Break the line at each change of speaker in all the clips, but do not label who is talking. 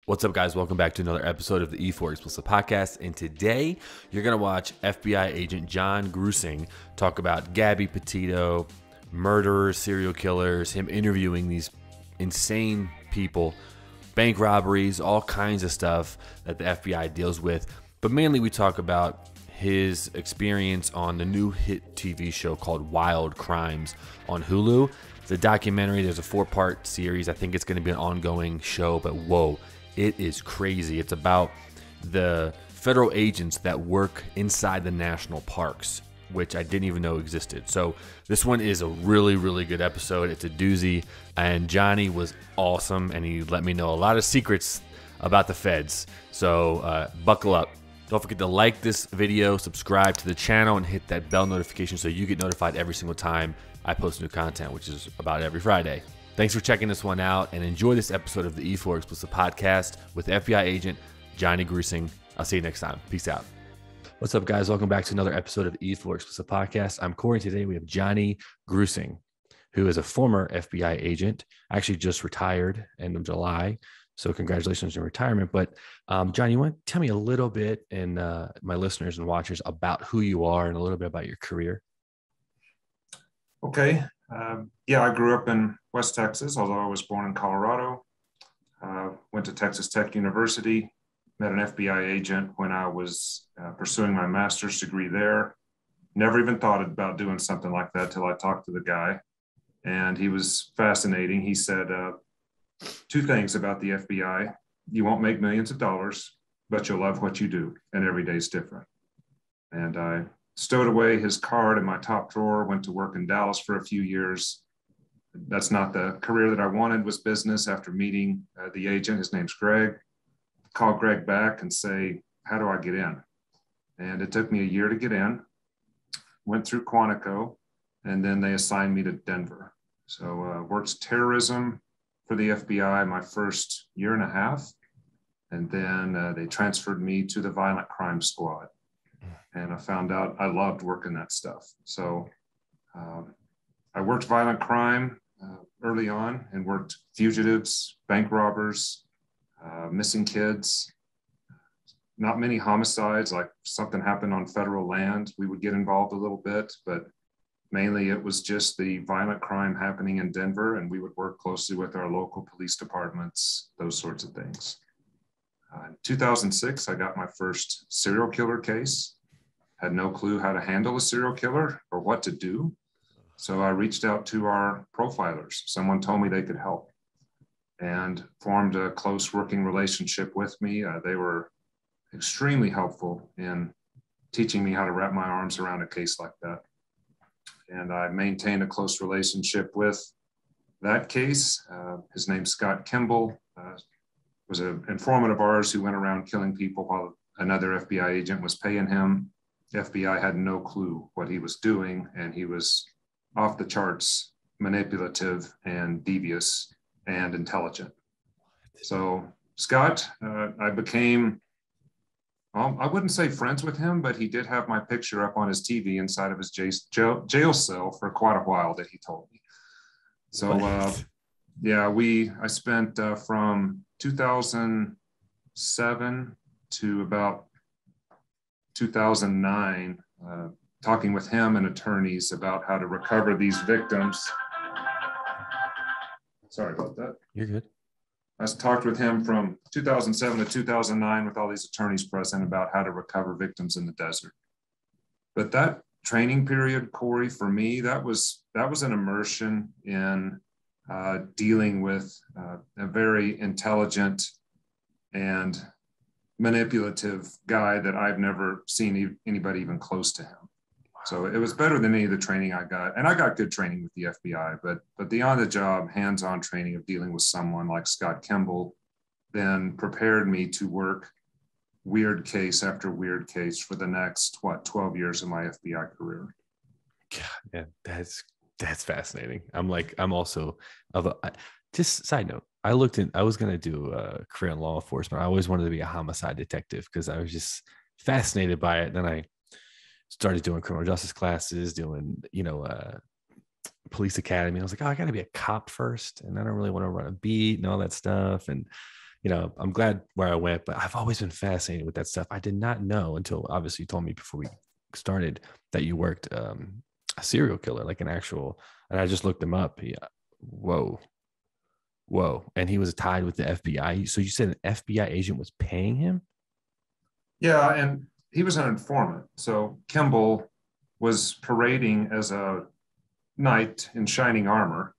What's up, guys? Welcome back to another episode of the E4 Explicit Podcast. And today, you're going to watch FBI Agent Jonny Grusing talk about Gabby, Petito, murderers, serial killers, him interviewing these insane people, bank robberies, all kinds of stuff that the FBI deals with. But mainly, we talk about his experience on the new hit TV show called Wild Crimes on HULU. It's a documentary. There's a 4-part series. I think it's going to be an ongoing show, but whoa. It is crazy. It's about the federal agents that work inside the national parks, which I didn't even know existed. So this one is a really, really good episode. It's a doozy, and Johnny was awesome, and he let me know a lot of secrets about the feds. So buckle up. Don't forget to like this video, subscribe to the channel, and hit that bell notification so you get notified every single time I post new content, which is about every Friday. Thanks for checking this one out, and enjoy this episode of the E4 Explicit Podcast with FBI Agent Jonny Grusing. I'll see you next time. Peace out. What's up, guys? Welcome back to another episode of the E4 Explicit Podcast. I'm Corey. Today we have Jonny Grusing, who is a former FBI agent, actually just retired end of July. So congratulations on your retirement. But Jonny, you want to tell me a little bit, and my listeners and watchers, about who you are and a little bit about your career?
Okay. Yeah, I grew up in West Texas, although I was born in Colorado. Went to Texas Tech University, met an FBI agent when I was pursuing my master's degree there. Never even thought about doing something like that till I talked to the guy. And he was fascinating. He said 2 things about the FBI. You won't make millions of dollars, but you'll love what you do, and every day's different. And I stowed away his card in my top drawer, went to work in Dallas for a few years. That's not the career that I wanted, was business. After meeting the agent, his name's Greg, call Greg back and say, how do I get in? And it took me a year to get in, went through Quantico, and then they assigned me to Denver. So worked terrorism for the FBI my first year and a half. And then they transferred me to the violent crime squad. And I found out I loved working that stuff. So I worked violent crime early on and worked fugitives, bank robbers, missing kids, not many homicides, like something happened on federal land. We would get involved a little bit, but mainly it was just the violent crime happening in Denver, and we would work closely with our local police departments, those sorts of things. In 2006, I got my first serial killer case. Had no clue how to handle a serial killer or what to do. So I reached out to our profilers. Someone told me they could help and formed a close working relationship with me. They were extremely helpful in teaching me how to wrap my arms around a case like that. And I maintained a close relationship with that case. His name's Scott Kimball, was an informant of ours who went around killing people while another FBI agent was paying him. The FBI had no clue what he was doing, and he was off the charts, manipulative and devious and intelligent. So Scott, I became, I wouldn't say friends with him, but he did have my picture up on his TV inside of his jail cell for quite a while, that he told me. So yeah, I spent from 2007 to about 2009, talking with him and attorneys about how to recover these victims. Sorry about that.
You're good.
I talked with him from 2007 to 2009 with all these attorneys present about how to recover victims in the desert. But that training period, Corey, for me, that was an immersion in dealing with a very intelligent and manipulative guy that I've never seen anybody even close to him. So it was better than any of the training I got. And I got good training with the FBI, but the on-the-job, hands-on training of dealing with someone like Scott Kimball then prepared me to work weird case after weird case for the next, 12 years of my FBI career.
God, yeah, that's fascinating. I'm also just side note. I was going to do a career in law enforcement. I always wanted to be a homicide detective because I was just fascinated by it. Then I started doing criminal justice classes, doing, police academy. I was like, oh, I got to be a cop first. And I don't really want to run a beat and all that stuff. And I'm glad where I went, but I've always been fascinated with that stuff. I did not know until obviously you told me before we started that you worked a serial killer, like an actual, and I just looked him up. Yeah. Whoa. Whoa. And he was tied with the FBI. So you said an FBI agent was paying him?
Yeah, and he was an informant. So Kimball was parading as a knight in shining armor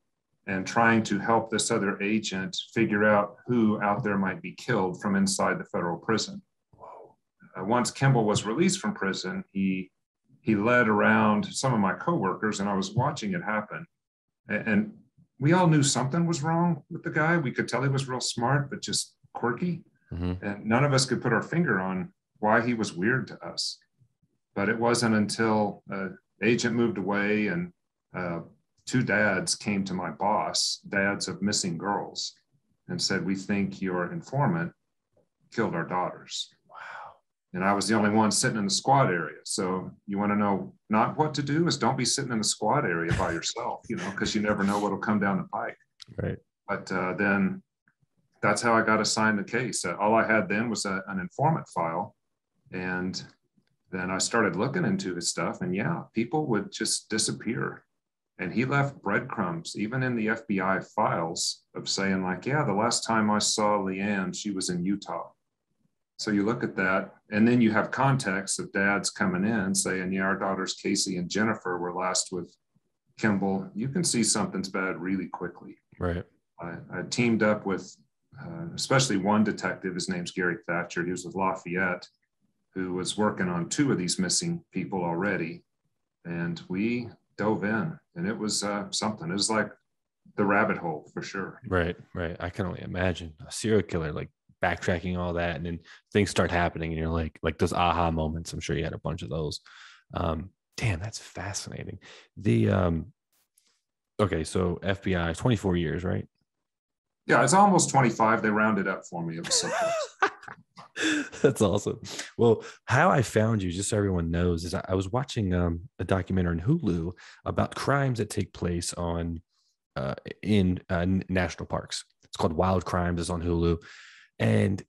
and trying to help this other agent figure out who out there might be killed from inside the federal prison. Once Kimball was released from prison, he led around some of my coworkers, and I was watching it happen. And we all knew something was wrong with the guy. We could tell he was real smart, but just quirky. Mm-hmm. And none of us could put our finger on why he was weird to us. But it wasn't until agent moved away and two dads came to my boss, dads of missing girls, and said, "We think your informant killed our daughters." Wow. And I was the only one sitting in the squad area. So you want to know not what to do is don't be sitting in the squad area by yourself, because you never know what'll come down the pike.
Right.
But then that's how I got assigned the case. All I had then was an informant file. And then I started looking into his stuff, and yeah, people would just disappear. And he left breadcrumbs, even in the FBI files, of saying like, yeah, the last time I saw Leanne, she was in Utah. So you look at that, and then you have context of dads coming in saying, yeah, our daughters, Casey and Jennifer, were last with Kimball. You can see something's bad really quickly.
Right.
I teamed up with especially one detective. His name's Gary Thatcher. He was with Lafayette, who was working on two of these missing people already. And we dove in, and it was something. It was like the rabbit hole for sure.
Right. I can only imagine a serial killer, like backtracking all that, and then things start happening, and you're like those aha moments. I'm sure you had a bunch of those. Damn, that's fascinating. Okay, so FBI, 24 years, right?
Yeah, it's almost 25. They rounded up for me. It was so close.
That's awesome. Well, how I found you, just so everyone knows, is I was watching a documentary on Hulu about crimes that take place in national parks. It's called Wild Crimes. It's on Hulu, and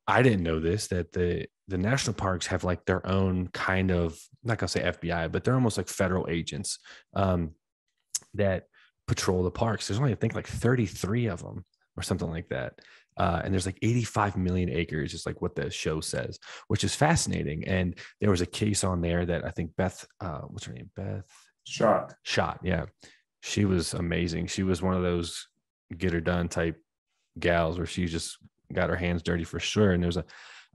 I didn't know this, that the national parks have like their own kind of, I'm not gonna say FBI, but they're almost like federal agents that patrol the parks. There's only, I think, like 33 of them or something like that. And there's like 85 million acres, just like what the show says, which is fascinating. And there was a case on there that I think Beth, what's her name? Beth
Shot.
Yeah. She was amazing. She was one of those get her done type gals where she just got her hands dirty for sure. And there's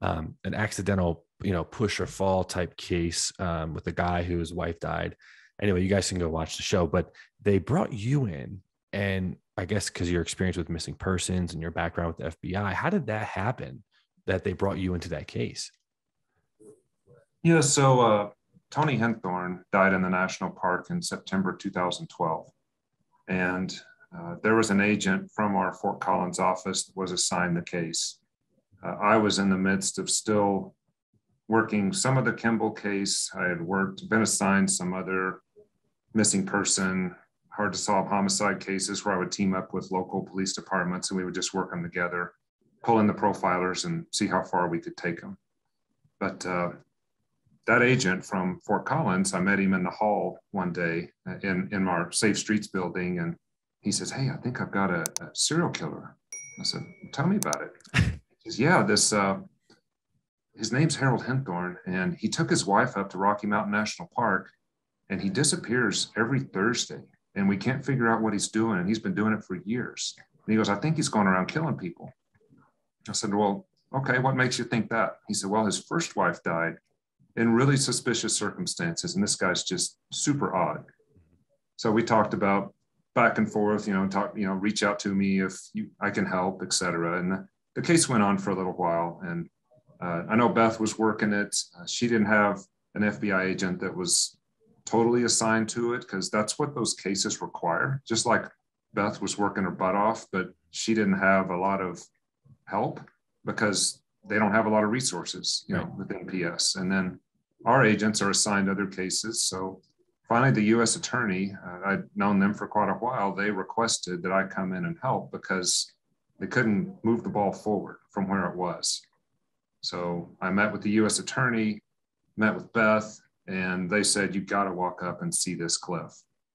an accidental, push or fall type case with a guy whose wife died. Anyway, you guys can go watch the show, but they brought you in, and I guess because your experience with missing persons and your background with the FBI, how did that happen that they brought you into that case?
Yeah, so Tony Henthorne died in the national park in September 2012. And there was an agent from our Fort Collins office that was assigned the case. I was in the midst of still working some of the Kimball case. I had been assigned some other missing person, hard to solve homicide cases where I would team up with local police departments, and we would just work them together, pull in the profilers and see how far we could take them. But that agent from Fort Collins, I met him in the hall one day in our Safe Streets building, and he says, "Hey, I think I've got a serial killer." I said, "Tell me about it." He says, "Yeah, his name's Harold Henthorne, and he took his wife up to Rocky Mountain National Park, and he disappears every Thursday, and we can't figure out what he's doing, and he's been doing it for years." And he goes, "I think he's going around killing people." I said, "Well, okay, what makes you think that?" He said, "Well, his first wife died in really suspicious circumstances, and this guy's just super odd." So we talked about back and forth, reach out to me if I can help, et cetera. And the case went on for a little while, and I know Beth was working it. She didn't have an FBI agent that was totally assigned to it, because that's what those cases require. Just like Beth was working her butt off, but she didn't have a lot of help because they don't have a lot of resources, with NPS. And then our agents are assigned other cases. So finally, the U.S. attorney, I'd known them for quite a while, they requested that I come in and help because They couldn't move the ball forward from where it was. So I met with the U.S. attorney, met with Beth, and they said, you got to walk up and see this cliff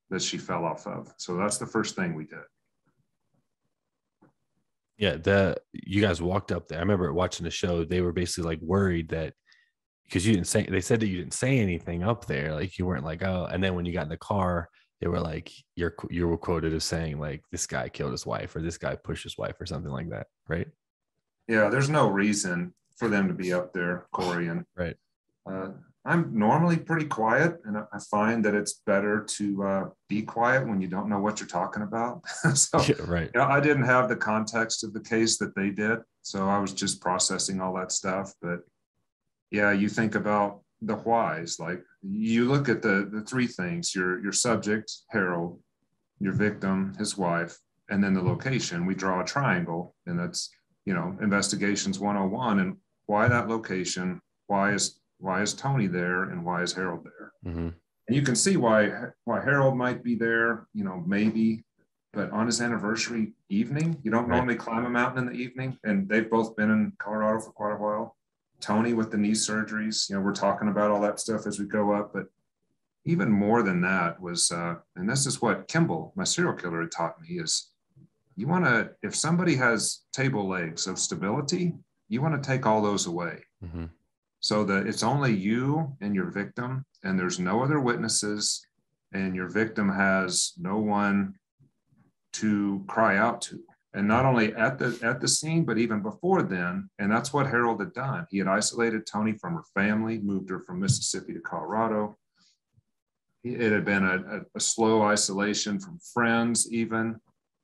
that she fell off of. So that's the first thing we did.
Yeah, you guys walked up there. I remember watching the show. They were basically like worried that because you didn't say, they said that you didn't say anything up there. Like you weren't like, oh, and then when you got in the car, they were like, you were quoted as saying like, this guy killed his wife or this guy pushed his wife or something like that. Right.
Yeah. There's no reason for them to be up there, Corey. And
right.
I'm normally pretty quiet, and I find that it's better to be quiet when you don't know what you're talking about. So
yeah, right.
I didn't have the context of the case that they did. So I was just processing all that stuff. But yeah, you think about the whys, like you look at the three things, your subject, Harold, your victim, his wife, and then the location. We draw a triangle, and that's, investigations 101. And why that location? Why is Tony there, and why is Harold there?
Mm-hmm.
And you can see why Harold might be there, maybe, but on his anniversary evening, you don't normally climb a mountain in the evening. And they've both been in Colorado for quite a while. Tony with the knee surgeries, we're talking about all that stuff as we go up. But even more than that was, and this is what Kimball, my serial killer, had taught me, is you want to, if somebody has table legs of stability, you want to take all those away. Mm-hmm. So that it's only you and your victim, and there's no other witnesses, and your victim has no one to cry out to. And not only at the scene, but even before then. And that's what Harold had done. He had isolated Tony from her family, moved her from Mississippi to Colorado. It had been a slow isolation from friends even.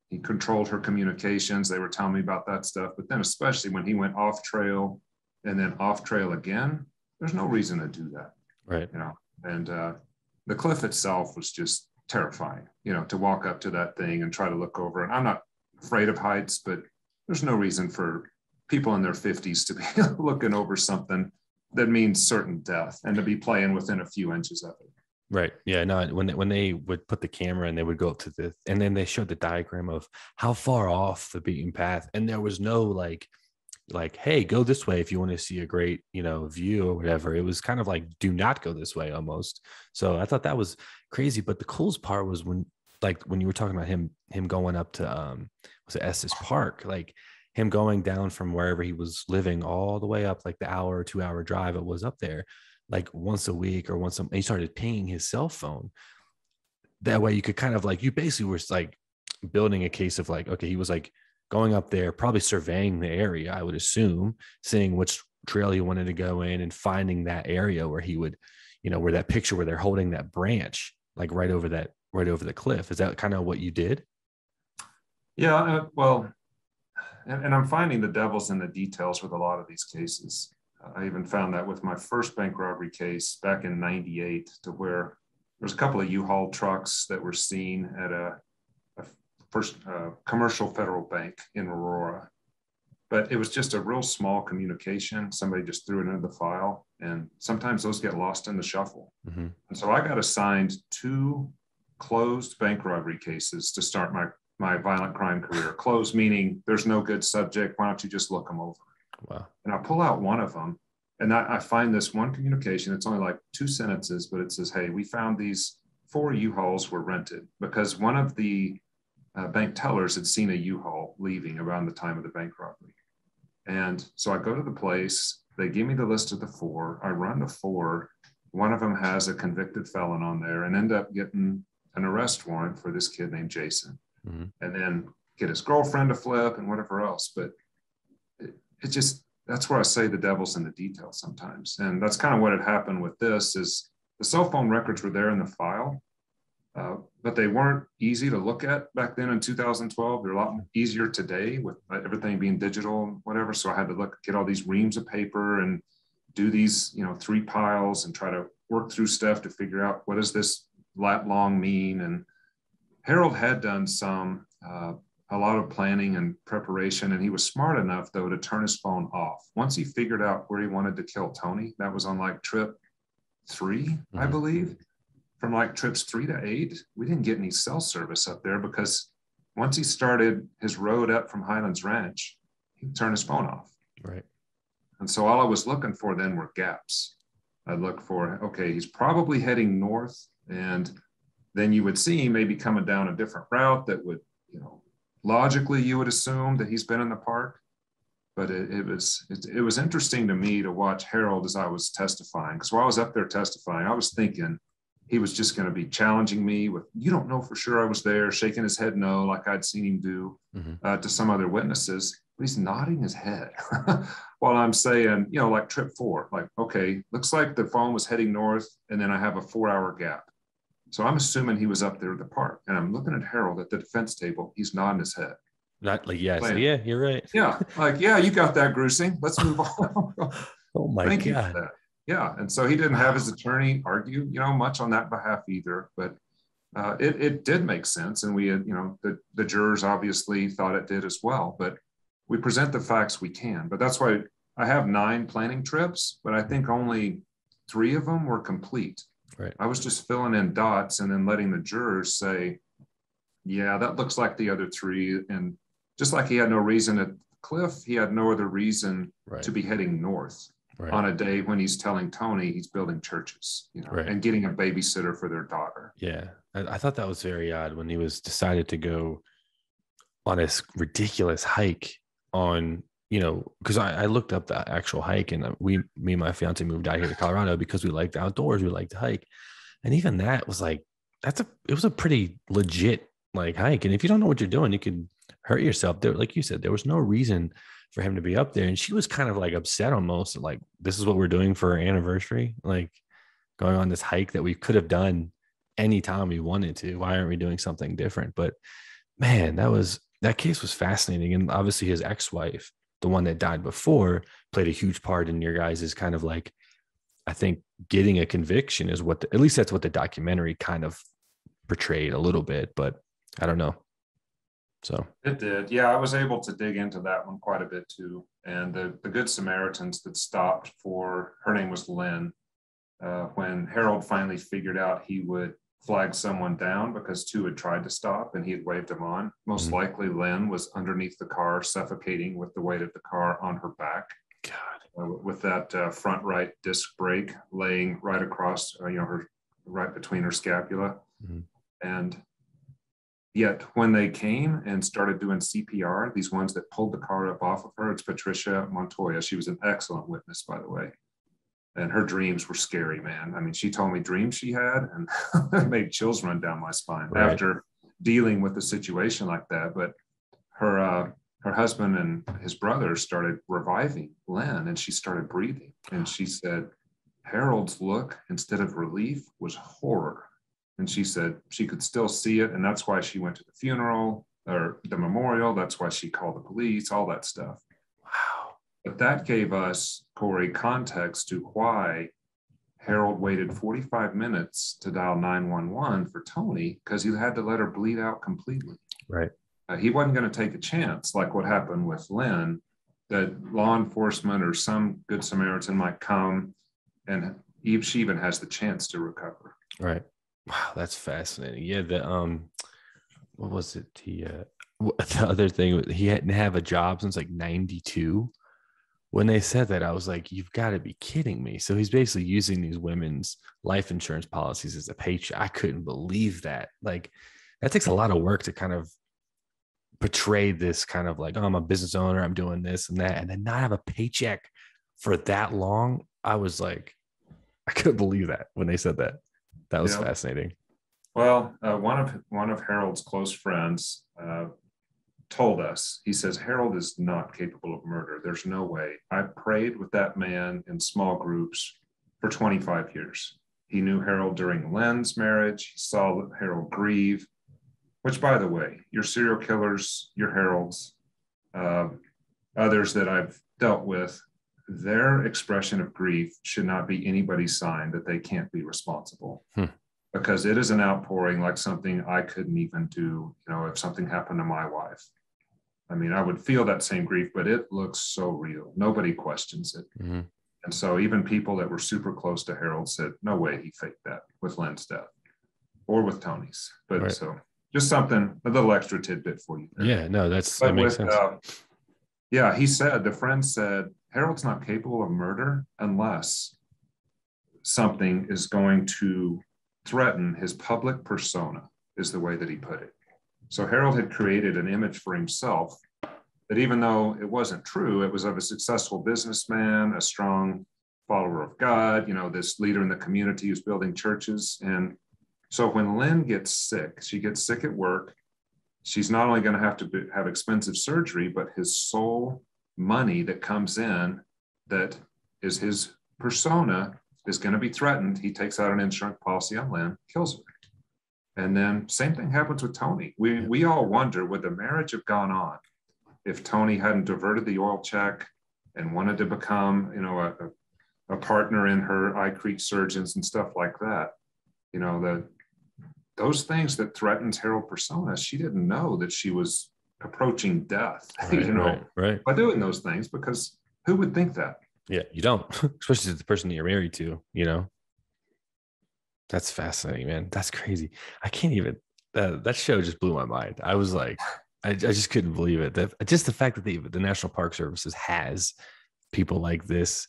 He controlled her communications. They were telling me about that stuff. But then especially when he went off trail and then off trail again, there's no reason to do that.
Right.
And the cliff itself was just terrifying, to walk up to that thing and try to look over. And I'm not afraid of heights, but there's no reason for people in their 50s to be looking over something that means certain death and to be playing within a few inches of it.
Right. Yeah. No, when they would put the camera and they would go up to and then they showed the diagram of how far off the beaten path. And there was no like, hey, go this way if you want to see a great, view or whatever. It was kind of like, do not go this way almost. So I thought that was crazy. But the coolest part was when you were talking about him going up to, was it Estes Park? Like him going down from wherever he was living all the way up, like the hour or 2 hour drive it was up there, like once a week or and he started pinging his cell phone. That way you could kind of like, you basically were like building a case of like, okay, he was like going up there, probably surveying the area, I would assume, seeing which trail he wanted to go in and finding that area where he would, where that picture where they're holding that branch, like right over the cliff. Is that kind of what you did?
Yeah, well, and I'm finding the devil's in the details with a lot of these cases. I even found that with my first bank robbery case back in '98, to where there's a couple of U-Haul trucks that were seen at a first commercial federal bank in Aurora. But it was just a real small communication. Somebody just threw it into the file, and sometimes those get lost in the shuffle. Mm-hmm. And so I got assigned 2 closed bank robbery cases to start my violent crime career. Closed meaning there's no good subject. Why don't you just look them over?
Wow.
And I pull out one of them, and I find this one communication. It's only like 2 sentences, but it says, hey, we found these 4 U-Hauls were rented, because one of the bank tellers had seen a U-Haul leaving around the time of the bank robbery. And so I go to the place, they give me the list of the 4, I run the 4, one of them has a convicted felon on there, and end up getting an arrest warrant for this kid named Jason. Mm-hmm. And then get his girlfriend to flip and whatever else. But it just, that's where I say the devil's in the details sometimes. And that's kind of what had happened with this, is the cell phone records were there in the file, but they weren't easy to look at back then in 2012. They're a lot easier today with everything being digital and whatever. So I had to get all these reams of paper and do these, 3 piles and try to work through stuff to figure out what does this lat long mean. And Harold had done a lot of planning and preparation, and he was smart enough though to turn his phone off. Once he figured out where he wanted to kill Tony, that was on like trip 3, mm-hmm. I believe. From like trips 3 to 8, we didn't get any cell service up there because once he started his road up from Highlands Ranch, he'd turn his phone off.
Right.
And so all I was looking for then were gaps. I'd look for, okay, he's probably heading north, and then you would see him maybe coming down a different route that would, logically you would assume that he's been in the park. But it was interesting to me to watch Harold as I was testifying, because while I was up there testifying, I was thinking he was just going to be challenging me with, you don't know for sure I was there, shaking his head no, like I'd seen him do to some other witnesses. But he's nodding his head while I'm saying, like trip 4, like, okay, looks like the phone was heading north, and then I have a 4-hour gap. So I'm assuming he was up there at the park, and I'm looking at Harold at the defense table. He's nodding his head.
Not like, yeah, so yeah, you're right.
Yeah, like, yeah, you got that, Grusing. Let's move on.
Oh my
Thank
God.
you for that. Yeah, and so he didn't have his attorney argue, much on that behalf either, but it did make sense, and we had, the jurors obviously thought it did as well, but we present the facts we can. But that's why I have 9 planning trips, but I think only 3 of them were complete.
Right.
I was just filling in dots and then letting the jurors say, yeah, that looks like the other 3, and just like he had no reason at Cliff, he had no other reason to be heading north on a day when he's telling Tony he's building churches, and getting a babysitter for their daughter.
Yeah. I thought that was very odd when he was decided to go on this ridiculous hike on, because I looked up the actual hike, and me and my fiance moved out here to Colorado because we like the outdoors, we like to hike. And even that was like, it was a pretty legit like hike. And if you don't know what you're doing, you could hurt yourself. There, like you said, there was no reason for him to be up there. And she was kind of like upset almost, like, this is what we're doing for our anniversary, like going on this hike that we could have done anytime we wanted to. Why aren't we doing something different? But man, that case was fascinating. And obviously his ex-wife, the one that died before, played a huge part in your guys' kind of like, I think getting a conviction is at least that's what the documentary kind of portrayed a little bit, but I don't know. So
it did. Yeah, I was able to dig into that one quite a bit too. And the Good Samaritans that stopped for, her name was Lynn, when Harold finally figured out he would flag someone down because 2 had tried to stop and he had waved them on. Most likely Lynn was underneath the car, suffocating with the weight of the car on her back. God. With that front right disc brake laying right across, her right between her scapula. And yet when they came and started doing CPR, these ones that pulled the car up off of her, it's Patricia Montoya. She was an excellent witness, by the way. And her dreams were scary, man. I mean, she told me dreams she had, and it made chills run down my spine after dealing with a situation like that. But her husband and his brother started reviving Lynn, and she started breathing. And she said, Harold's look, instead of relief, was horror. And she said she could still see it. And that's why she went to the funeral or the memorial. That's why she called the police, all that stuff.
Wow.
But that gave us, Corey, context to why Harold waited 45 minutes to dial 911 for Tony, because he had to let her bleed out completely.
Right.
He wasn't going to take a chance like what happened with Lynn, that law enforcement or some Good Samaritan might come and she even has the chance to recover.
Right. Wow, that's fascinating. Yeah, what was it? The other thing, he hadn't have a job since like 92. When they said that, I was like, you've got to be kidding me. So he's basically using these women's life insurance policies as a paycheck. I couldn't believe that. Like, that takes a lot of work to kind of portray this kind of like, oh, I'm a business owner, I'm doing this and that, and then not have a paycheck for that long. I was like, I couldn't believe that when they said that. That was fascinating.
Well, one of Harold's close friends told us, he says, Harold is not capable of murder. There's no way. I prayed with that man in small groups for 25 years. He knew Harold during Lynn's marriage. He saw Harold grieve, which, by the way, your serial killers, your Harolds, others that I've dealt with, their expression of grief should not be anybody's sign that they can't be responsible. Because it is an outpouring like something I couldn't even do, if something happened to my wife. I mean, I would feel that same grief, but it looks so real. Nobody questions it. And so even people that were super close to Harold said, no way he faked that with Lynn's death or with Tony's. But so just something, a little extra tidbit for you there.
Yeah, no, that makes sense.
Yeah, the friend said, Harold's not capable of murder unless something is going to threaten his public persona, is the way that he put it. So Harold had created an image for himself that, even though it wasn't true, it was of a successful businessman, a strong follower of God, this leader in the community who's building churches. And so when Lynn gets sick, she gets sick at work. She's not only going to have to have expensive surgery, but his sole money that comes in, that is his persona, is going to be threatened. He takes out an insurance policy on Lynn, kills her. And then same thing happens with Tony. We all wonder, would the marriage have gone on if Tony hadn't diverted the oil check and wanted to become, a partner in her eye creek surgeons and stuff like that? Those things that threatens Harold persona, she didn't know that she was approaching death,
right.
by doing those things, because who would think that?
Yeah, you don't, especially the person that you're married to, That's fascinating, man. That's crazy. I can't even, that show just blew my mind. I was like, I just couldn't believe it. Just the fact that the National Park Services has people like this,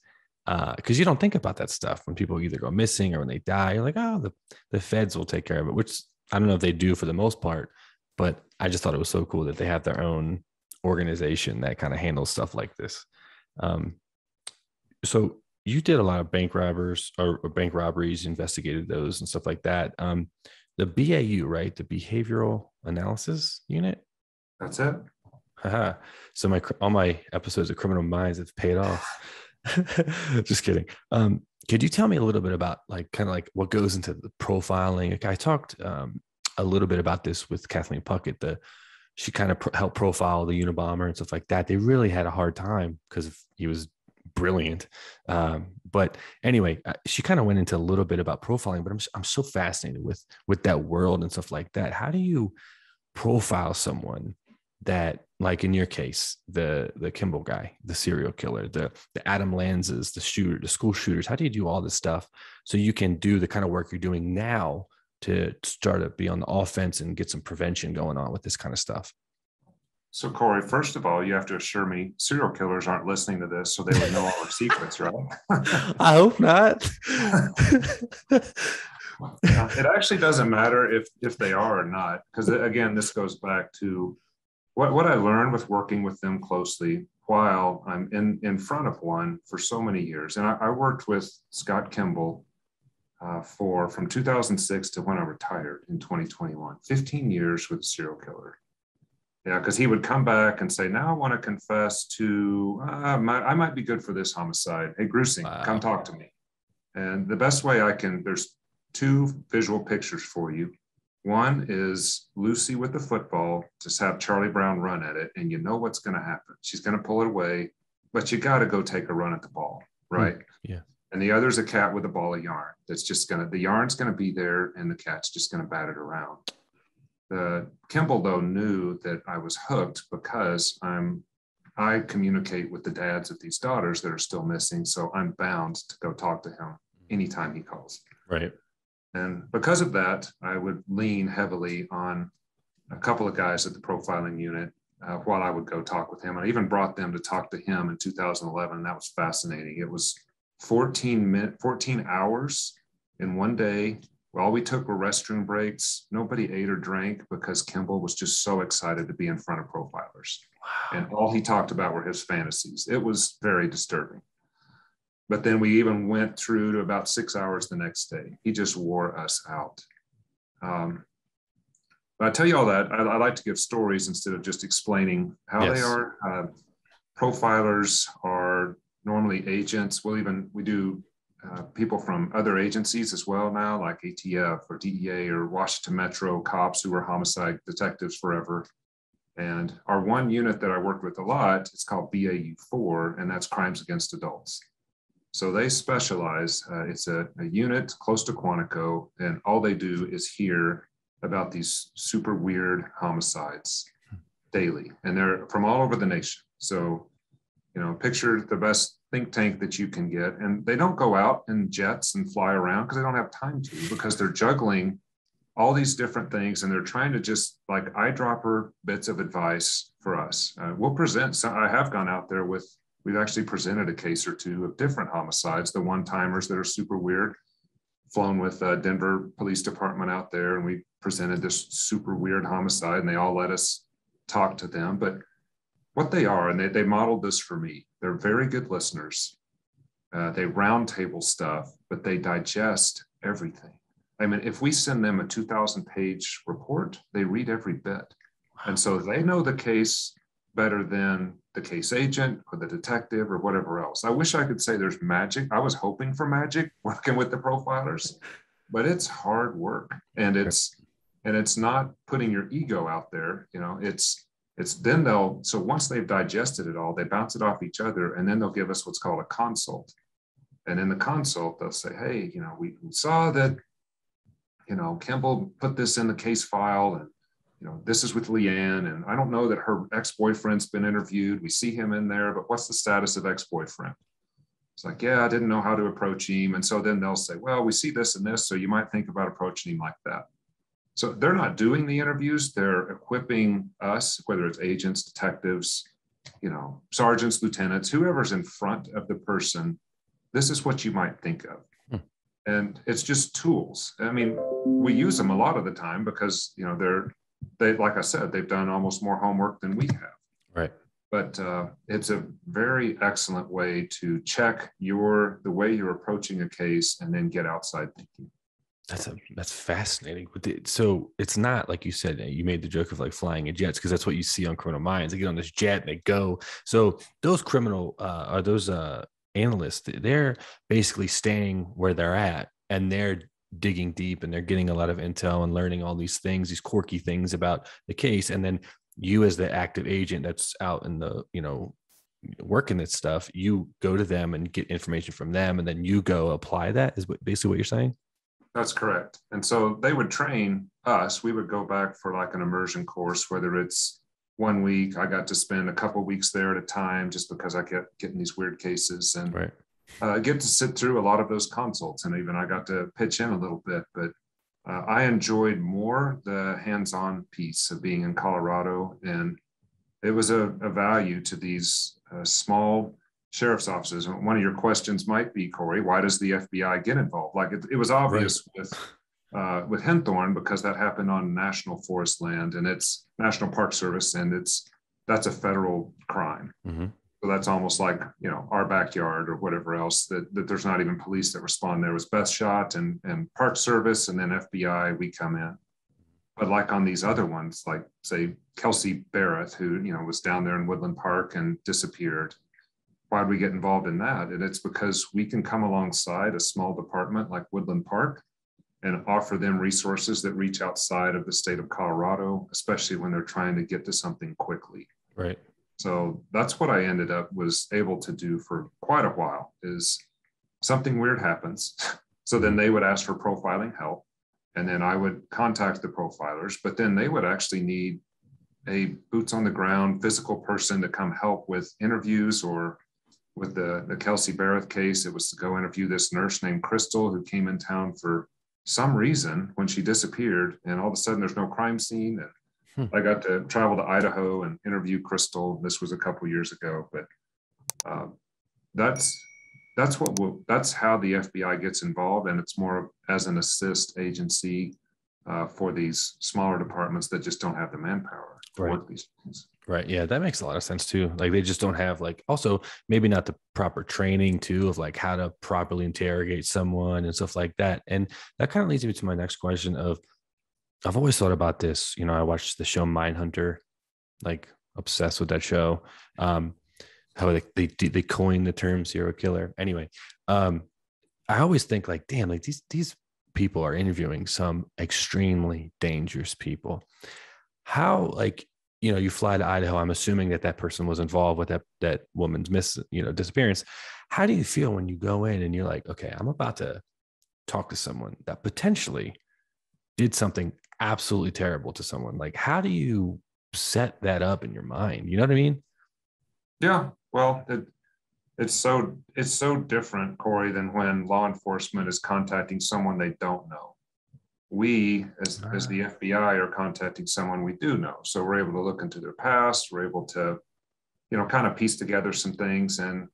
because you don't think about that stuff when people either go missing or when they die. You're like, oh, the feds will take care of it, which I don't know if they do for the most part, but I just thought it was so cool that they have their own organization that kind of handles stuff like this. So you did a lot of bank robberies, investigated those and stuff like that. The BAU, right? The Behavioral Analysis Unit.
That's it.
So all my episodes of Criminal Minds have paid off. Just kidding. Could you tell me a little bit about kind of what goes into the profiling? I talked a little bit about this with Kathleen Puckett. She kind of helped profile the Unabomber and stuff like that. They really had a hard time because he was brilliant. But anyway, she kind of went into a little bit about profiling, but I'm so fascinated with that world and stuff like that. How do you profile someone that, like in your case, the Kimball guy, the serial killer, the Adam Lanzas, the school shooters? How do you do all this stuff so you can do the kind of work you're doing now to start to be on the offense and get some prevention going on with this kind of stuff?
So, Corey, first of all, you have to assure me serial killers aren't listening to this, so they would know all our secrets, right?
I hope not.
It actually doesn't matter if they are or not, because again, this goes back to what I learned with working with them closely while I'm in front of one for so many years. And I worked with Scott Kimball from 2006 to when I retired in 2021, 15 years with a serial killer. Yeah, because he would come back and say, now I want to confess to, I might be good for this homicide. Hey, Grusing, come talk to me. And the best way there's two visual pictures for you. One is Lucy with the football, just have Charlie Brown run at it, and you know what's going to happen. She's going to pull it away, but you got to go take a run at the ball, right?
Yeah.
And the other's a cat with a ball of yarn. The yarn's going to be there, and the cat's just going to bat it around. Kimball, though, knew that I was hooked because I communicate with the dads of these daughters that are still missing, so I'm bound to go talk to him anytime he calls.
Right.
And because of that, I would lean heavily on a couple of guys at the profiling unit while I would go talk with him. I even brought them to talk to him in 2011. And that was fascinating. It was 14 hours in one day. All we took were restroom breaks. Nobody ate or drank because Kimball was just so excited to be in front of profilers. Wow. And all he talked about were his fantasies. It was very disturbing. But then we even went through to about 6 hours the next day. He just wore us out. But I tell you all that, I like to give stories instead of just explaining how they are. Profilers are normally agents. We do people from other agencies as well now, like ATF or DEA or Washington Metro cops who were homicide detectives forever. And our one unit that I worked with a lot, it's called BAU4, and that's crimes against adults. So they specialize, it's a unit close to Quantico, and all they do is hear about these super weird homicides daily. And they're from all over the nation. So, picture the best think tank that you can get. And they don't go out in jets and fly around because they don't have time to, because they're juggling all these different things, and they're trying to just like eyedropper bits of advice for us. We'll present. So I have gone out there with. We've actually presented a case or two of different homicides, the one-timers that are super weird. Flown with Denver Police Department out there, and we presented this super weird homicide, and they all let us talk to them. But what they are, and they modeled this for me. They're very good listeners. They roundtable stuff, but they digest everything. I mean, if we send them a 2,000-page report, they read every bit. And so they know the case better than the case agent or the detective or whatever else. I wish I could say there's magic. I was hoping for magic working with the profilers, but it's hard work. And it's not putting your ego out there. You know, it's then so once they've digested it all, they bounce it off each other, and then they'll give us what's called a consult. And in the consult, they'll say, hey, you know, we saw that, you know, Kimball put this in the case file, and, you know, this is with Leanne, and I don't know that her ex-boyfriend's been interviewed. We see him in there, but what's the status of ex-boyfriend? It's like, yeah, I didn't know how to approach him. And so then they'll say, well, we see this and this, so you might think about approaching him like that. So they're not doing the interviews. They're equipping us, whether it's agents, detectives, you know, sergeants, lieutenants, whoever's in front of the person. This is what you might think of. And it's just tools. I mean, we use them a lot of the time because, you know, they, like I said, they've done almost more homework than we have.
Right.
But it's a very excellent way to check the way you're approaching a case and then get outside thinking.
That's fascinating. So it's not like you said, you made the joke of like flying in jets, because that's what you see on Criminal Minds. They get on this jet and they go. So those analysts, they're basically staying where they're at, and they're digging deep, and they're getting a lot of intel and learning all these things, these quirky things about the case. And then you, as the active agent that's out in the, you know, working this stuff, you go to them and get information from them, and then you go apply that, is basically what you're saying?
That's correct. And so they would train us. We would go back for like an immersion course, whether it's 1 week. I got to spend a couple of weeks there at a time just because I kept getting these weird cases, and get to sit through a lot of those consults. And even I got to pitch in a little bit, but I enjoyed more the hands-on piece of being in Colorado. And it was a value to these small sheriff's offices. And one of your questions might be, Corey, why does the FBI get involved? Like it was obvious with Henthorne, because that happened on national forest land, and it's National Park Service, and that's a federal crime. Mm-hmm. So that's almost like, you know, our backyard or whatever else, that there's not even police that respond. There was Best Shot and Park Service, and then FBI, we come in. But like on these other ones, like say Kelsey Barrett, who, you know, was down there in Woodland Park and disappeared. Why do we get involved in that? And it's because we can come alongside a small department like Woodland Park and offer them resources that reach outside of the state of Colorado, especially when they're trying to get to something quickly.
Right.
So that's what I ended up was able to do for quite a while. Is something weird happens. So then they would ask for profiling help, and then I would contact the profilers, but then they would actually need a boots on the ground physical person to come help with interviews. Or with the Kelsey Barrett case, it was to go interview this nurse named Crystal, who came in town for some reason when she disappeared, and all of a sudden there's no crime scene. And I got to travel to Idaho and interview Crystal. This was a couple of years ago, but that's how the FBI gets involved, and it's more as an assist agency for these smaller departments that just don't have the manpower to work these things.
Right. Yeah, that makes a lot of sense too. Like they just don't have like, also maybe not the proper training too of like how to properly interrogate someone and stuff like that. And that kind of leads me to my next question of, I've always thought about this. You know, I watched the show Mindhunter, like obsessed with that show. How they coined the term serial killer. Anyway, I always think like, damn, like these people are interviewing some extremely dangerous people. How, like, you know, you fly to Idaho. I'm assuming that person was involved with that woman's disappearance. How do you feel when you go in and you're like, okay, I'm about to talk to someone that potentially did something absolutely terrible to someone? Like, how do you set that up in your mind? You know what I mean?
Yeah. Well, it's so different, Corey, than when law enforcement is contacting someone they don't know. we, as the FBI, are contacting someone we do know. So we're able to look into their past. We're able to, kind of piece together some things. And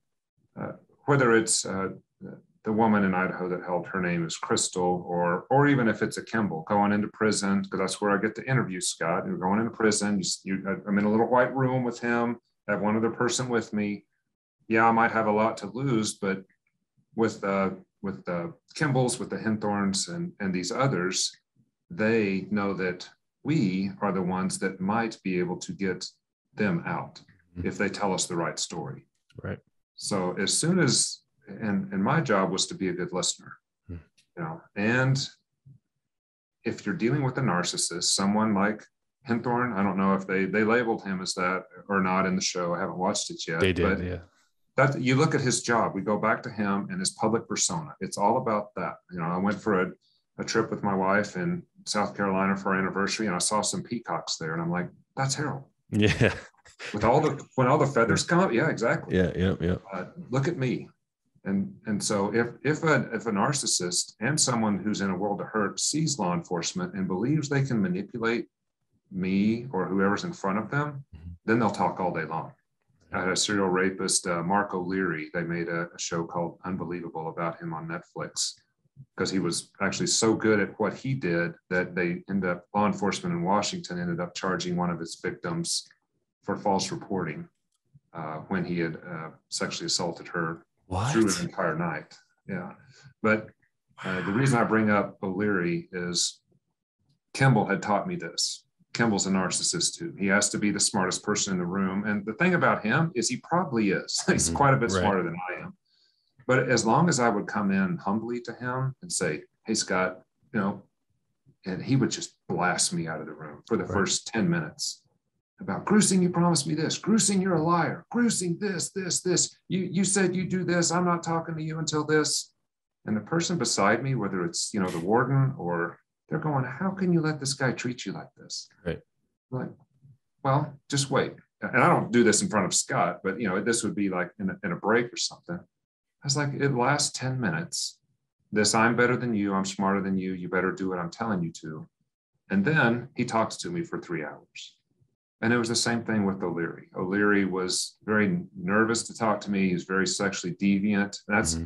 whether it's the woman in Idaho that held, her name is Crystal, or even if it's a Kimball going into prison, because that's where I get to interview Scott. You're going into prison. I'm in a little white room with him. I have one other person with me. Yeah, I might have a lot to lose, but with the Kimballs, with the Hinthorns, and these others, they know that we are the ones that might be able to get them out if they tell us the right story.
Right.
So as soon as, and my job was to be a good listener, and if you're dealing with a narcissist, someone like Hinthorn, I don't know if they labeled him as that or not in the show. I haven't watched it yet.
They did,
but
yeah.
That you look at his job, we go back to him and his public persona. It's all about that. I went for a trip with my wife in South Carolina for our anniversary, and I saw some peacocks there, and I'm like, that's Harold.
Yeah.
When all the feathers come up, yeah, exactly.
Yeah.
Look at me. And so if a narcissist and someone who's in a world of hurt sees law enforcement and believes they can manipulate me or whoever's in front of them, then they'll talk all day long. I had a serial rapist, Mark O'Leary. They made a show called Unbelievable about him on Netflix because he was actually so good at what he did that law enforcement in Washington ended up charging one of his victims for false reporting when he had sexually assaulted her through an entire night. Yeah. But the reason I bring up O'Leary is Kimball had taught me this. Kimball's a narcissist too. He has to be the smartest person in the room. And the thing about him is he probably is. He's quite a bit smarter than I am. But as long as I would come in humbly to him and say, hey, Scott, and he would just blast me out of the room for the first 10 minutes about Grusing, you promised me this. Grusing, you're a liar. Grusing, this. You said you do this. I'm not talking to you until this. And the person beside me, whether it's, the warden or they're going, how can you let this guy treat you like this?
Right.
I'm like, well, just wait. And I don't do this in front of Scott, but this would be like in a break or something. I was like, it lasts 10 minutes. This, I'm better than you. I'm smarter than you. You better do what I'm telling you to. And then he talks to me for 3 hours. And it was the same thing with O'Leary. O'Leary was very nervous to talk to me. He was very sexually deviant. That's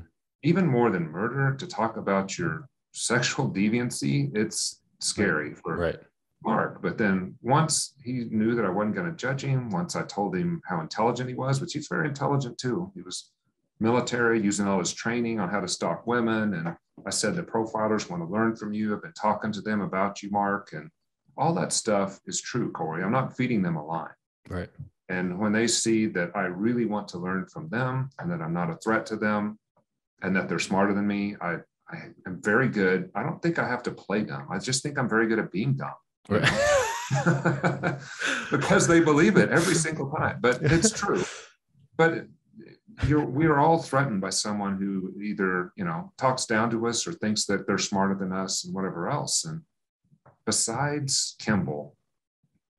even more than murder, to talk about your sexual deviancy. It's scary for Mark. But then once he knew that I wasn't going to judge him, once I told him how intelligent he was, which he's very intelligent too. He was military, using all his training on how to stalk women. And I said, the profilers want to learn from you. I've been talking to them about you, Mark. And all that stuff is true, Corey. I'm not feeding them a lie.
Right.
And when they see that I really want to learn from them and that I'm not a threat to them and that they're smarter than me, I am very good. I don't think I have to play dumb. I just think I'm very good at being dumb. Right. Because they believe it every single time. But it's true. But we are all threatened by someone who either, talks down to us or thinks that they're smarter than us and whatever else. And besides Kimball,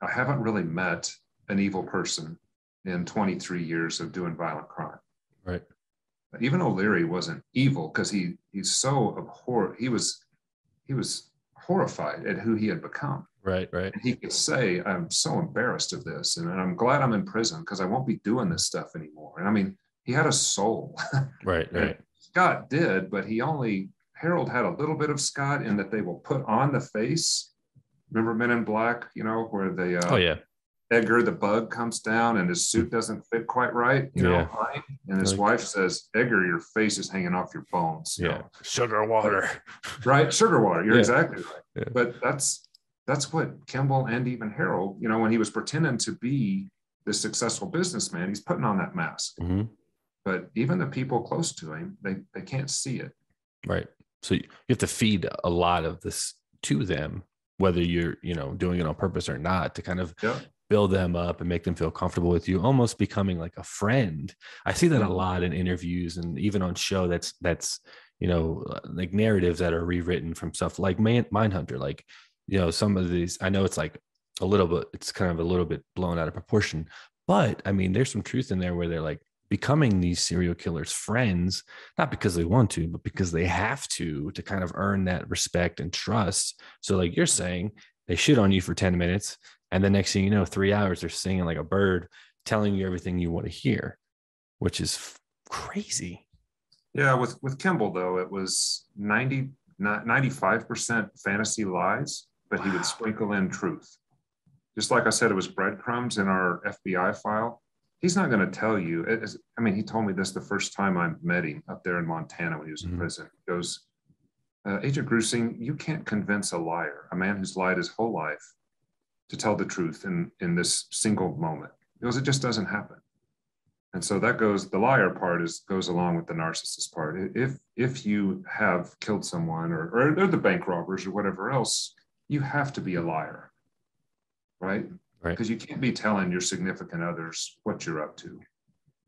I haven't really met an evil person in 23 years of doing violent crime.
Right.
Even O'Leary wasn't evil because he's so abhorrent. He was horrified at who he had become.
Right.
And he could say, I'm so embarrassed of this, and I'm glad I'm in prison because I won't be doing this stuff anymore. And I mean, he had a soul.
Right.
Scott did, but Harold had a little bit of Scott in that they will put on the face. Remember Men in Black, where they Edgar the bug comes down and his suit doesn't fit quite right, and his wife says, Edgar, your face is hanging off your bones.
Sugar water.
Right, sugar water. You're exactly right.
Yeah.
But that's what Kimball and even Harold, when he was pretending to be this successful businessman, he's putting on that mask.
Mm-hmm.
But even the people close to him, they can't see it.
Right. So you have to feed a lot of this to them, whether you're, doing it on purpose or not, to kind of build them up and make them feel comfortable with you, almost becoming like a friend. I see that a lot in interviews and even on show that's, like narratives that are rewritten from stuff like Mindhunter. Like, some of these, I know it's like it's kind of a little bit blown out of proportion, but I mean, there's some truth in there where they're like, becoming these serial killers' friends, not because they want to, but because they have to kind of earn that respect and trust. So like you're saying, they shit on you for 10 minutes. And the next thing you know, 3 hours, they're singing like a bird, telling you everything you want to hear, which is crazy.
Yeah, with Kimball though, it was 95% fantasy lies, but he would sprinkle in truth. Just like I said, it was breadcrumbs in our FBI file. He's not going to tell you. I mean, he told me this the first time I met him up there in Montana when he was in prison. He goes, Agent Grusing, you can't convince a liar, a man who's lied his whole life, to tell the truth in this single moment. He goes, it just doesn't happen. And so that goes, the liar part goes along with the narcissist part. If you have killed someone or the bank robbers or whatever else, you have to be a liar, right?
Right.
Because you can't be telling your significant others what you're up to.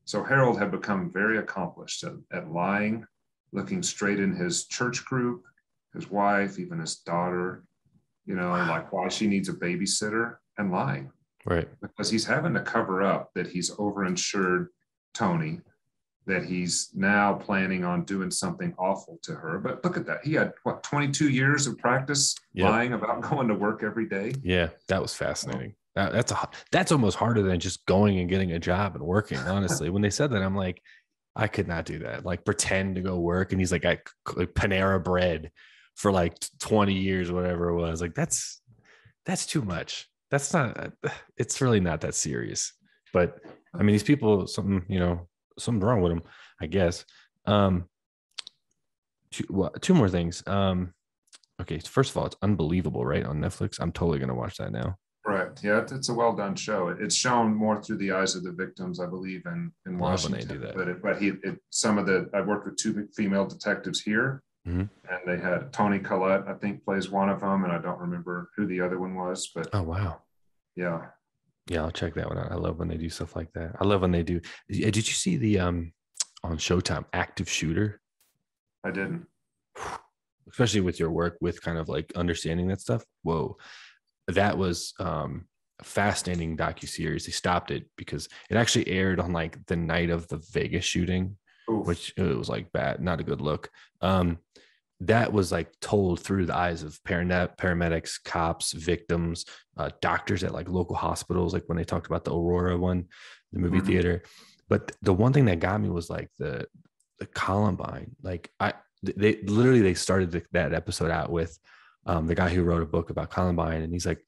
So Harold had become very accomplished at lying, looking straight in his church group, his wife, even his daughter, like why she needs a babysitter, and lying.
Right.
Because he's having to cover up that he's overinsured Tony, that he's now planning on doing something awful to her. But look at that. He had 22 years of practice lying about going to work every day.
Yeah, that was fascinating. That's almost harder than just going and getting a job and working. Honestly, when they said that, I'm like, I could not do that. Like pretend to go work. And he's like Panera Bread for like 20 years, or whatever it was. Like that's too much. That's not, it's really not that serious. But I mean, these people, something's wrong with them, I guess. Two more things. Okay, first of all, it's unbelievable, right? On Netflix. I'm totally going to watch that now.
Right. Yeah, it's a well done show. It's shown more through the eyes of the victims, I believe, in Washington. When they do that. I've worked with two female detectives here, and they had Toni Collette, I think, plays one of them, and I don't remember who the other one was. But
oh wow,
yeah,
I'll check that one out. I love when they do stuff like that. I love when they do. Did you see the on Showtime Active Shooter?
I didn't.
Especially with your work with kind of like understanding that stuff. Whoa. That was a fascinating docuseries. They stopped it because it actually aired on like the night of the Vegas shooting. Oof. Which it was like bad, not a good look. That was like told through the eyes of paramedics, cops, victims, doctors at like local hospitals, like when they talked about the Aurora one, the movie theater. But the one thing that got me was like the Columbine. Like they started that episode out with the guy who wrote a book about Columbine, and he's like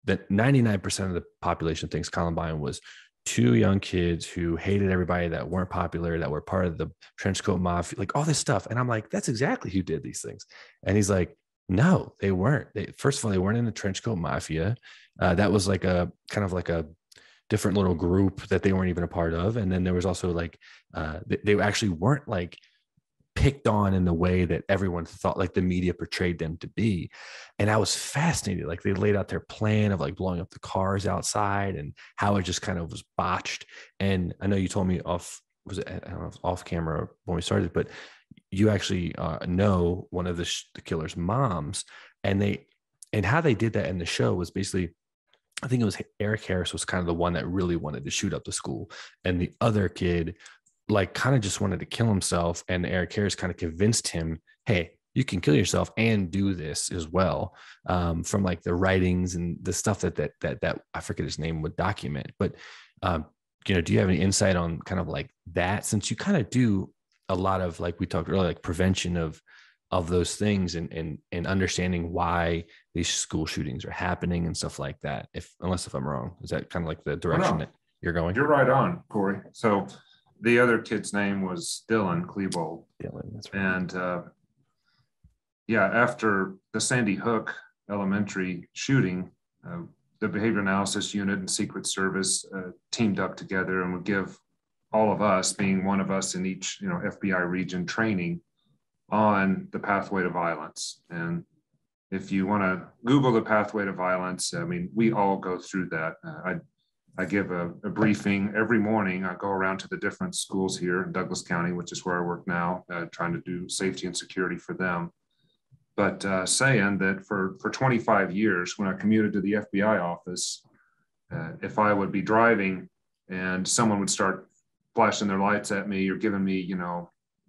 that 99% of the population thinks Columbine was two young kids who hated everybody, that weren't popular, that were part of the trenchcoat mafia, like all this stuff. And I'm like, that's exactly who did these things. And he's like, no, they weren't. First of all, they weren't in the trenchcoat mafia. That was like a kind of like a different little group that they weren't even a part of. And then there was also like they actually weren't like picked on in the way that everyone thought, like the media portrayed them to be. And I was fascinated. Like they laid out their plan of like blowing up the cars outside and how it just kind of was botched. And I know you told me off camera when we started, but you actually know one of the killer's moms, and how they did that in the show was basically, I think it was Eric Harris was kind of the one that really wanted to shoot up the school. And the other kid like kind of just wanted to kill himself, and Eric Harris kind of convinced him, hey, you can kill yourself and do this as well, from like the writings and the stuff that I forget his name would document. But do you have any insight on kind of like that, since you kind of do a lot of, like we talked earlier, like prevention of those things and understanding why these school shootings are happening and stuff like that? Unless I'm wrong, is that kind of like the direction that you're going?
You're right on, Corey. So the other kid's name was Dylan Klebold.
Dylan, that's right.
And after the Sandy Hook Elementary shooting, the Behavior Analysis Unit and Secret Service teamed up together and would give all of us, being one of us in each FBI region, training on the pathway to violence. And if you want to Google the pathway to violence, I mean, we all go through that. I give a briefing every morning. I go around to the different schools here in Douglas County, which is where I work now, trying to do safety and security for them. But saying that for 25 years, when I commuted to the FBI office, if I would be driving and someone would start flashing their lights at me or giving me,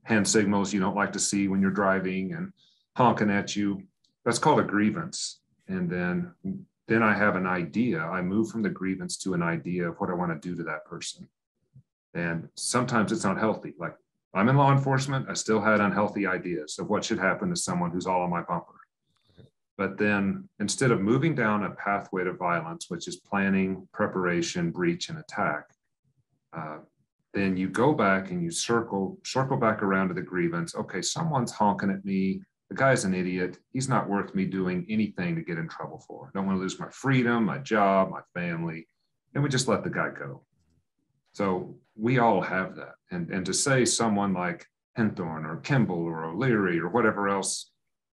hand signals you don't like to see when you're driving and honking at you. That's called a grievance. And then I have an idea. I move from the grievance to an idea of what I want to do to that person. And sometimes it's not healthy. Like, I'm in law enforcement, I still had unhealthy ideas of what should happen to someone who's all on my bumper. But then instead of moving down a pathway to violence, which is planning, preparation, breach, and attack, then you go back and you circle back around to the grievance. Okay, someone's honking at me. The guy's an idiot. He's not worth me doing anything to get in trouble for. I don't want to lose my freedom, my job, my family. And we just let the guy go. So we all have that. And to say someone like Henthorne or Kimball or O'Leary or whatever else,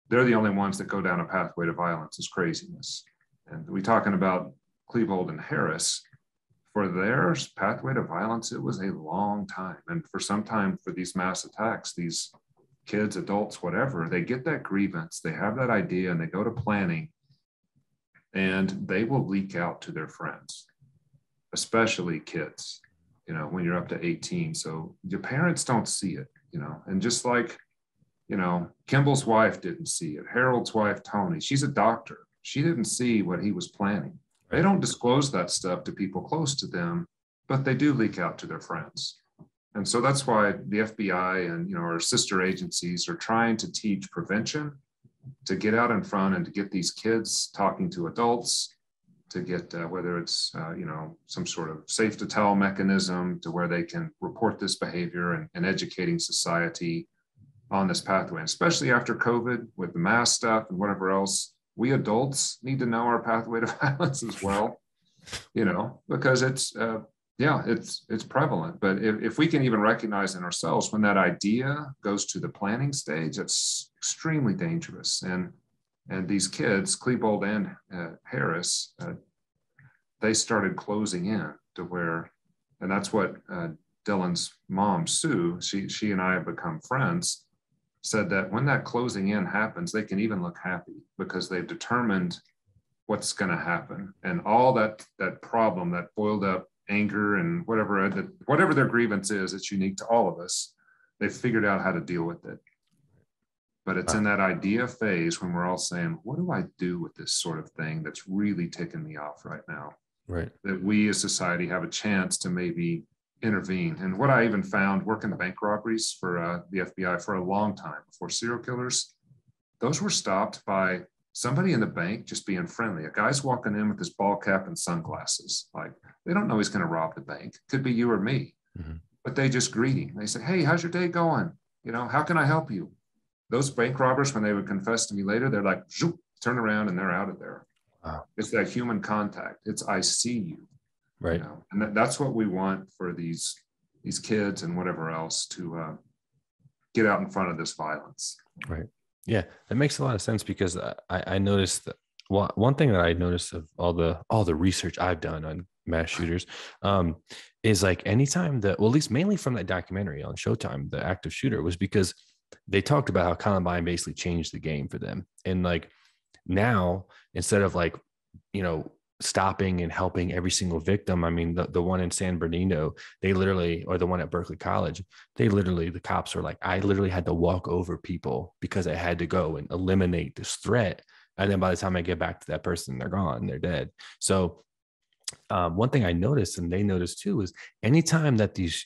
they're the only ones that go down a pathway to violence is craziness. And we talking about Klebold and Harris. For their pathway to violence, it was a long time. And for some time, for these mass attacks, these kids, adults, whatever, they get that grievance, they have that idea, and they go to planning, and they will leak out to their friends, especially kids, when you're up to 18. So your parents don't see it, and just like, Kimball's wife didn't see it. Harold's wife, Tony, she's a doctor. She didn't see what he was planning. They don't disclose that stuff to people close to them, but they do leak out to their friends. And so that's why the FBI and, our sister agencies are trying to teach prevention, to get out in front and to get these kids talking to adults, to get whether it's, some sort of safe to tell mechanism to where they can report this behavior and educating society on this pathway, especially after COVID with the mask stuff and whatever else. We adults need to know our pathway to violence as well, because it's prevalent. But if we can even recognize in ourselves when that idea goes to the planning stage, it's extremely dangerous. And these kids, Klebold and Harris, they started closing in to where, and that's what Dylan's mom, Sue, she and I have become friends, said that when that closing in happens, they can even look happy because they've determined what's going to happen. And all that problem, that boiled up anger and whatever their grievance is, it's unique to all of us. They've figured out how to deal with it. But it's in that idea phase when we're all saying, what do I do with this sort of thing that's really ticking me off right now?
Right.
That we as society have a chance to maybe intervene. And what I even found working the bank robberies for the FBI for a long time before serial killers, those were stopped by somebody in the bank just being friendly. A guy's walking in with his ball cap and sunglasses. Like, they don't know he's going to rob the bank. Could be you or me, but they just greet him. They say, hey, how's your day going? How can I help you? Those bank robbers, when they would confess to me later, they're like, zoop, turn around and they're out of there. Wow. It's that human contact. It's, I see you.
Right.
And that's what we want for these kids and whatever else to get out in front of this violence.
Right. Yeah, that makes a lot of sense because I noticed that one thing that I noticed of all the research I've done on mass shooters is like anytime at least mainly from that documentary on Showtime, The Active Shooter, was because they talked about how Columbine basically changed the game for them. And like now, instead of like, stopping and helping every single victim. I mean, the one in San Bernardino, or the one at Berkeley College, the cops were like, I literally had to walk over people because I had to go and eliminate this threat. And then by the time I get back to that person, they're gone, they're dead. So one thing I noticed, and they noticed too, is anytime that these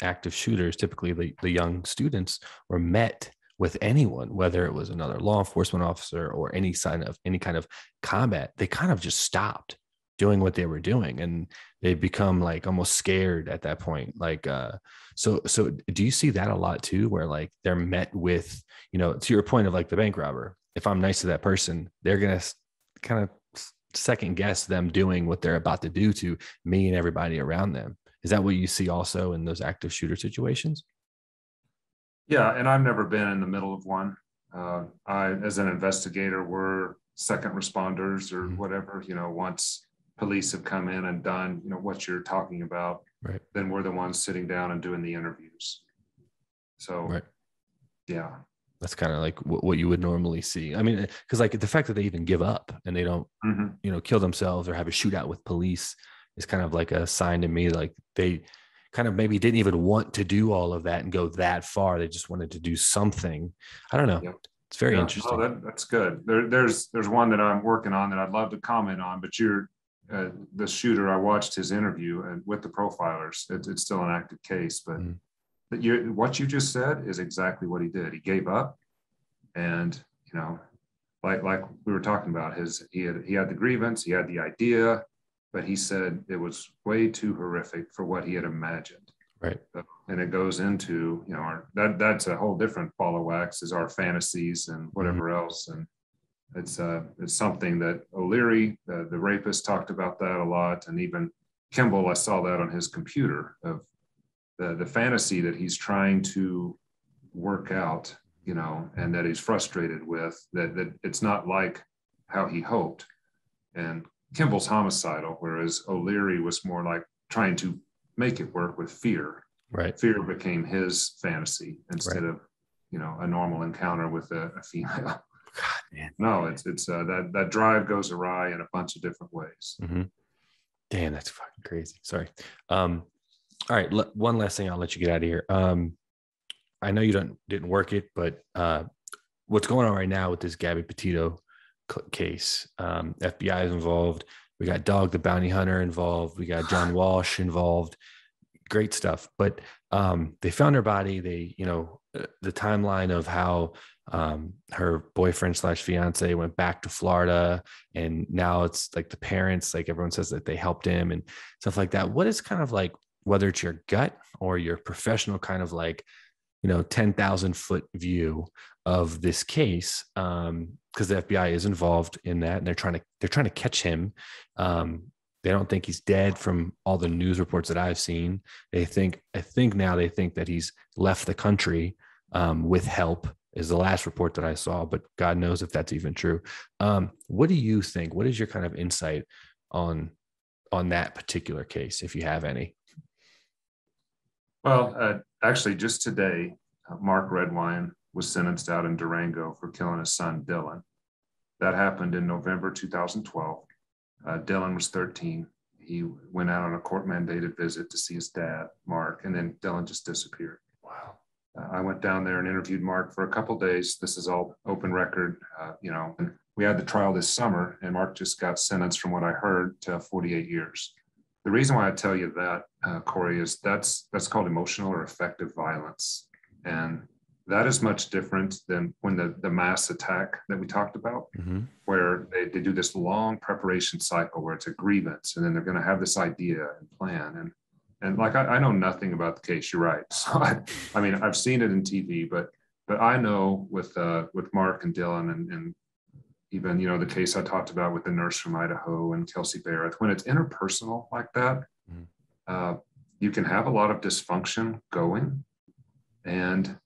active shooters, typically the young students, were met with anyone, whether it was another law enforcement officer or any kind of combat, they kind of just stopped doing what they were doing, and they become like almost scared at that point. Like, so do you see that a lot too, where like they're met with, to your point of like the bank robber, if I'm nice to that person, they're gonna kind of second guess them doing what they're about to do to me and everybody around them. Is that what you see also in those active shooter situations?
Yeah, and I've never been in the middle of one. I, as an investigator, we're second responders or whatever. Once police have come in and done, what you're talking about,
right,
then we're the ones sitting down and doing the interviews. So,
right.
Yeah,
that's kind of like what you would normally see. I mean, because like the fact that they even give up and they don't, kill themselves or have a shootout with police is kind of like a sign to me, like they, kind of maybe didn't even want to do all of that and go that far. They just wanted to do something. I don't know.
Yep.
It's very
Yeah,
interesting.
no, that's good. There's one that I'm working on that I'd love to comment on, but the shooter, I watched his interview and with the profilers. It's still an active case, but what you just said is exactly what he did. He gave up, and like we were talking about, he had the grievance, he had the idea, but he said it was way too horrific for what he had imagined.
Right.
And it goes into, that's a whole different ball of wax, is our fantasies and whatever else. And it's something that O'Leary, the rapist, talked about that a lot. And even Kimball, I saw that on his computer, of the fantasy that he's trying to work out, and that he's frustrated with, that it's not like how he hoped. And Kimball's homicidal, whereas O'Leary was more like trying to make it work with fear.
Right.
Fear became his fantasy instead of, a normal encounter with a female.
God, man.
No, it's that drive goes awry in a bunch of different ways.
Mm-hmm. Damn, that's fucking crazy. Sorry. All right. One last thing. I'll let you get out of here. I know you didn't work it, but what's going on right now with this Gabby Petito case? FBI is involved. We got Dog the Bounty Hunter involved. We got John Walsh involved. Great stuff. But they found her body. They, the timeline of how her boyfriend / fiance went back to Florida, and now it's like the parents, like everyone says that they helped him and stuff like that. What is kind of like, whether it's your gut or your professional kind of like, 10,000 foot view of this case, because the FBI is involved in that, and they're trying to catch him. They don't think he's dead from all the news reports that I've seen. I think now they think that he's left the country with help, is the last report that I saw, but God knows if that's even true. What do you think? What is your kind of insight on that particular case, if you have any?
Well, actually, just today, Mark Redwine was sentenced out in Durango for killing his son, Dylan. That happened in November 2012. Dylan was 13. He went out on a court-mandated visit to see his dad, Mark, and then Dylan just disappeared.
Wow.
I went down there and interviewed Mark for a couple of days. This is all open record, and we had the trial this summer, and Mark just got sentenced, from what I heard, to 48 years. The reason why I tell you that, Corey, is that's called emotional or affective violence. And that is much different than when the mass attack that we talked about, where they do this long preparation cycle where it's a grievance, and then they're going to have this idea and plan. And like, I know nothing about the case. You're right. So I mean, I've seen it in TV, but I know with Mark and Dylan and even, the case I talked about with the nurse from Idaho and Kelsey Barrett, when it's interpersonal like that, you can have a lot of dysfunction going and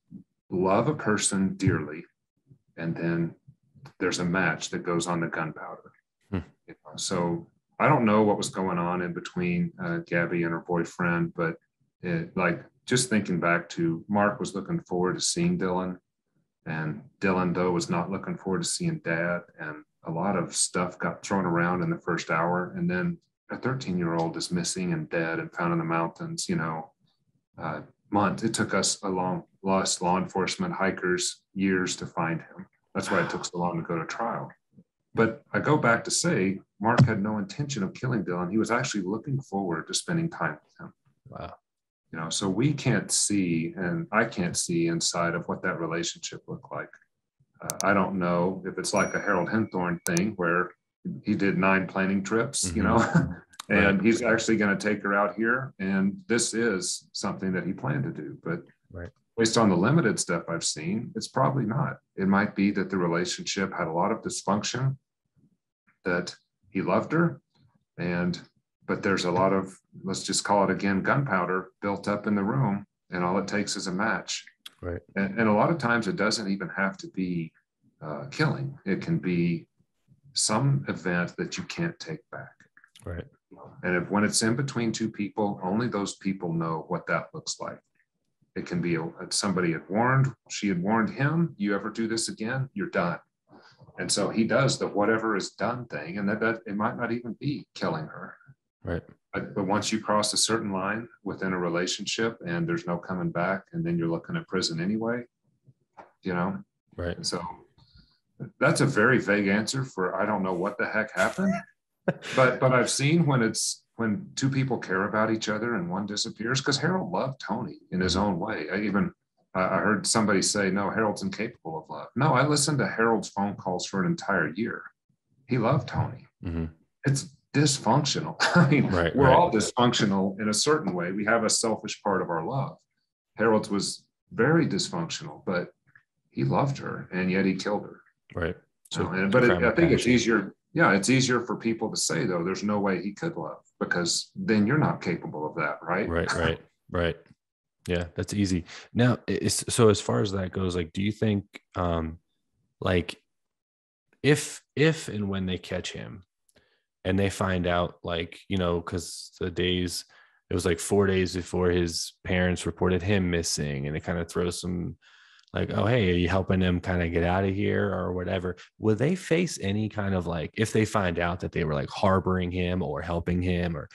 love a person dearly. And then there's a match that goes on the gunpowder. So I don't know what was going on in between Gabby and her boyfriend, but just thinking back to, Mark was looking forward to seeing Dylan. And Dylan, though, was not looking forward to seeing dad. And a lot of stuff got thrown around in the first hour. And then a 13-year-old is missing and dead and found in the mountains, months. It took us lost law enforcement, hikers, years to find him. That's why it took so long to go to trial. But I go back to say, Mark had no intention of killing Dylan. He was actually looking forward to spending time with him.
Wow.
So we can't see, and I can't see inside of what that relationship looked like. I don't know if it's like a Harold Henthorne thing where he did 9 planning trips, and he's actually going to take her out here. And this is something that he planned to do. But based on the limited stuff I've seen, it's probably not. It might be that the relationship had a lot of dysfunction, that he loved her, but there's a lot of, let's just call it again, gunpowder built up in the room, and all it takes is a match.
Right.
And a lot of times it doesn't even have to be killing. It can be some event that you can't take back.
Right.
And when it's in between two people, only those people know what that looks like. It can be somebody she had warned him, you ever do this again, you're done. And so he does the whatever is done thing, and that it might not even be killing her.
Right.
But once you cross a certain line within a relationship and there's no coming back, and then you're looking at prison anyway, you know?
Right.
So that's a very vague answer for, I don't know what the heck happened, but I've seen when two people care about each other and one disappears, because Harold loved Tony in his own way. I heard somebody say, no, Harold's incapable of love. No, I listened to Harold's phone calls for an entire year. He loved Tony.
Mm-hmm.
It's dysfunctional. I mean, we're all dysfunctional in a certain way. We have a selfish part of our love. Harold's was very dysfunctional, but he loved her, and yet he killed her.
Right.
So, I think it's easier. Yeah, it's easier for people to say, though, there's no way he could love, because then you're not capable of that, right?
Right. Yeah, that's easy. Now, so as far as that goes, like, do you think, like, if and when they catch him and they find out, like, you know, because it was like 4 days before his parents reported him missing, and it kind of throws some, like, oh, hey, are you helping them kind of get out of here or whatever? Will they face any kind of, like, if they find out that they were like harboring him or helping him or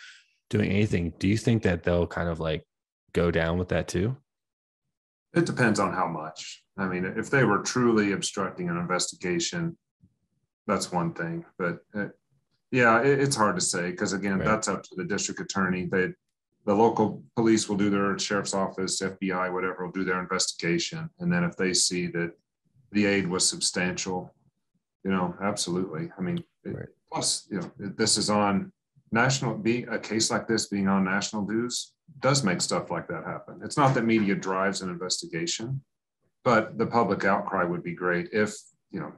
doing anything, do you think that they'll kind of like go down with that too?
It depends on how much. I mean, if they were truly obstructing an investigation, that's one thing. But it's hard to say, because, again, that's up to the district attorney. The local police will do their, sheriff's office, FBI, whatever, will do their investigation. And then if they see that the aid was substantial, you know, absolutely. I mean, plus, you know, this is on a case like this being on national news does make stuff like that happen. It's not that media drives an investigation, but the public outcry would be great if, you know,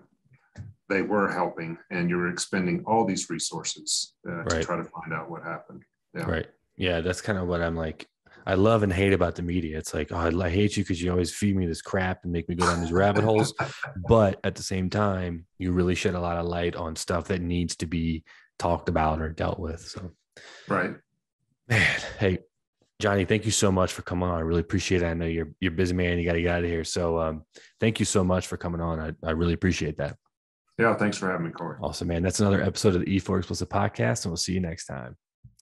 they were helping and you were expending all these resources to try to find out what happened. Yeah.
Right. Yeah, that's kind of what I'm like. I love and hate about the media. It's like, oh, I hate you because you always feed me this crap and make me go down these rabbit holes. But at the same time, you really shed a lot of light on stuff that needs to be talked about or dealt with. So,
right.
Man, hey, Jonny, thank you so much for coming on. I really appreciate it. I know you're a busy man. You got to get out of here. So thank you so much for coming on. I really appreciate that.
Yeah, thanks for having me, Corey.
Awesome, man. That's another episode of the E4 Explicit Podcast, and we'll see you next time.